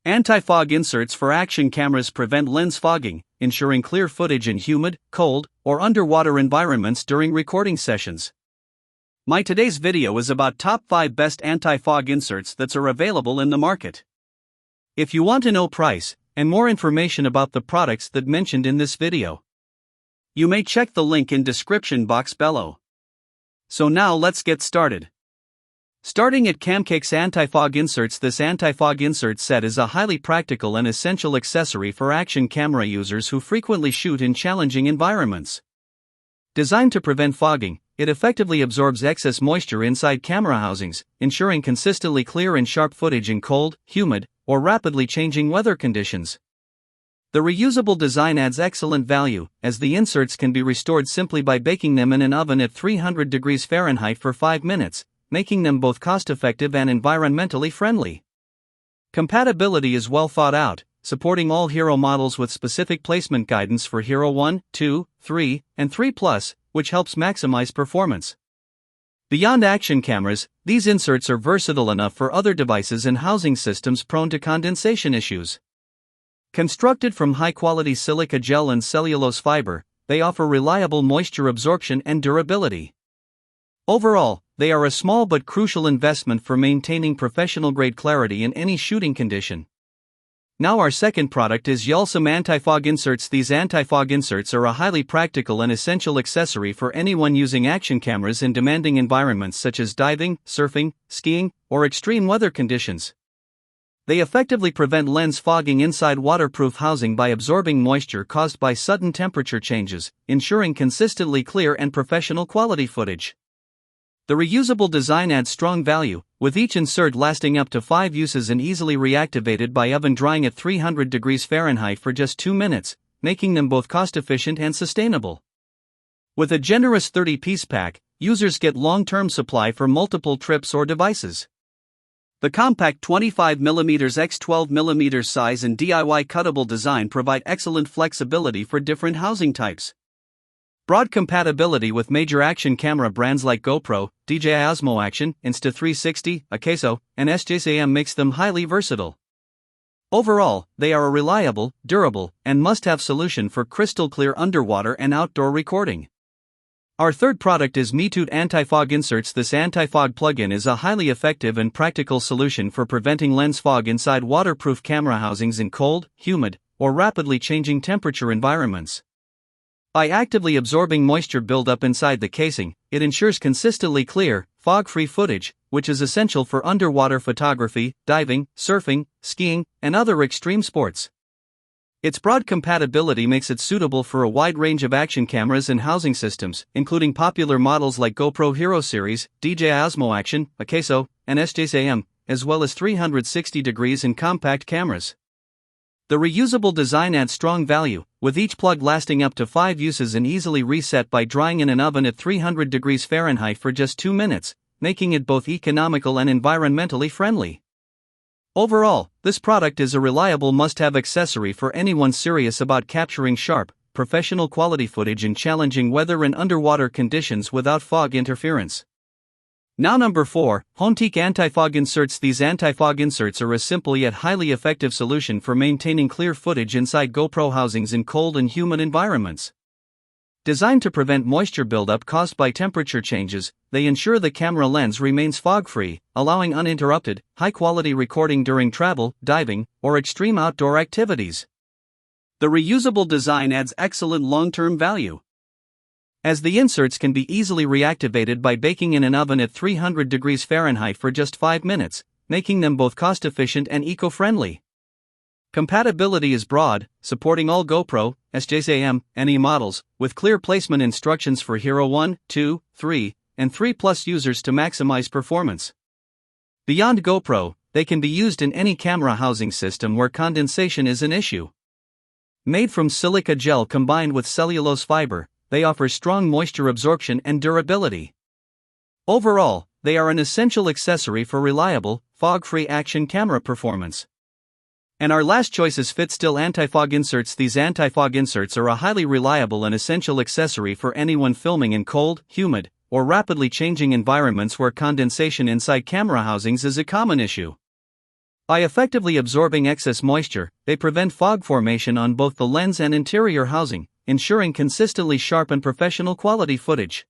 Anti-fog inserts for action cameras prevent lens fogging, ensuring clear footage in humid, cold, or underwater environments during recording sessions. My today's video is about top 5 best anti-fog inserts that are available in the market. If you want to know price and more information about the products that mentioned in this video, you may check the link in description box below. So now let's get started. Starting at Camcake's anti-fog inserts. This anti-fog insert set is a highly practical and essential accessory for action camera users who frequently shoot in challenging environments. Designed to prevent fogging, it effectively absorbs excess moisture inside camera housings, ensuring consistently clear and sharp footage in cold, humid, or rapidly changing weather conditions. The reusable design adds excellent value, as the inserts can be restored simply by baking them in an oven at 300 degrees Fahrenheit for 5 minutes, making them both cost-effective and environmentally friendly. Compatibility is well thought out, supporting all Hero models with specific placement guidance for Hero 1, 2, 3, and 3 Plus, which helps maximize performance. Beyond action cameras, these inserts are versatile enough for other devices and housing systems prone to condensation issues. Constructed from high-quality silica gel and cellulose fiber, they offer reliable moisture absorption and durability. Overall, they are a small but crucial investment for maintaining professional-grade clarity in any shooting condition. Now our second product is Reusable anti-fog inserts. These anti-fog inserts are a highly practical and essential accessory for anyone using action cameras in demanding environments such as diving, surfing, skiing, or extreme weather conditions. They effectively prevent lens fogging inside waterproof housing by absorbing moisture caused by sudden temperature changes, ensuring consistently clear and professional quality footage. The reusable design adds strong value, with each insert lasting up to 5 uses and easily reactivated by oven drying at 300 degrees Fahrenheit for just 2 minutes, making them both cost-efficient and sustainable. With a generous 30-piece pack, users get long-term supply for multiple trips or devices. The compact 25mm x 12mm size and DIY cuttable design provide excellent flexibility for different housing types. Broad compatibility with major action camera brands like GoPro, DJI Osmo Action, Insta360, Akeso, and SJCM makes them highly versatile. Overall, they are a reliable, durable, and must-have solution for crystal-clear underwater and outdoor recording. Our third product is Metude Anti-Fog Inserts. This anti-fog plugin is a highly effective and practical solution for preventing lens fog inside waterproof camera housings in cold, humid, or rapidly changing temperature environments. By actively absorbing moisture buildup inside the casing, it ensures consistently clear, fog-free footage, which is essential for underwater photography, diving, surfing, skiing, and other extreme sports. Its broad compatibility makes it suitable for a wide range of action cameras and housing systems, including popular models like GoPro Hero Series, DJI Osmo Action, Akeso, and SJCM, as well as 360 degrees and compact cameras. The reusable design adds strong value, with each plug lasting up to 5 uses and easily reset by drying in an oven at 300 degrees Fahrenheit for just 2 minutes, making it both economical and environmentally friendly. Overall, this product is a reliable must-have accessory for anyone serious about capturing sharp, professional quality footage in challenging weather and underwater conditions without fog interference. Now number 4, Hontique Anti-Fog Inserts. These anti-fog inserts are a simple yet highly effective solution for maintaining clear footage inside GoPro housings in cold and humid environments. Designed to prevent moisture buildup caused by temperature changes, they ensure the camera lens remains fog-free, allowing uninterrupted, high-quality recording during travel, diving, or extreme outdoor activities. The reusable design adds excellent long-term value, as the inserts can be easily reactivated by baking in an oven at 300 degrees Fahrenheit for just 5 minutes, making them both cost-efficient and eco-friendly. Compatibility is broad, supporting all GoPro, SJCM, and E models, with clear placement instructions for Hero 1, 2, 3, and 3 Plus users to maximize performance. Beyond GoPro, they can be used in any camera housing system where condensation is an issue. Made from silica gel combined with cellulose fiber, they offer strong moisture absorption and durability. Overall, they are an essential accessory for reliable, fog-free action camera performance. And our last choice is FitStill Anti-Fog Inserts. These anti-fog inserts are a highly reliable and essential accessory for anyone filming in cold, humid, or rapidly changing environments where condensation inside camera housings is a common issue. By effectively absorbing excess moisture, they prevent fog formation on both the lens and interior housing, ensuring consistently sharp and professional quality footage.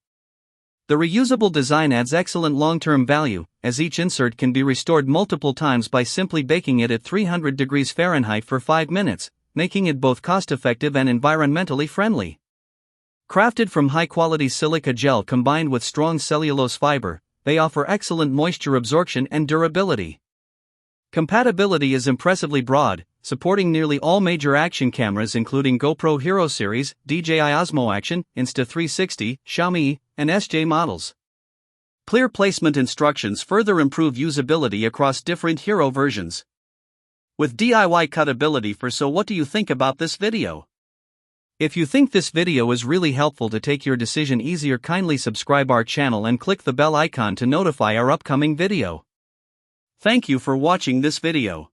The reusable design adds excellent long-term value, as each insert can be restored multiple times by simply baking it at 300 degrees Fahrenheit for 5 minutes, making it both cost-effective and environmentally friendly. Crafted from high-quality silica gel combined with strong cellulose fiber, they offer excellent moisture absorption and durability. Compatibility is impressively broad, supporting nearly all major action cameras including GoPro Hero Series, DJI Osmo Action, Insta360, Xiaomi, and SJ models. Clear placement instructions further improve usability across different Hero versions. With DIY cutability so what do you think about this video? If you think this video is really helpful to take your decision easier, kindly subscribe our channel and click the bell icon to notify our upcoming video. Thank you for watching this video.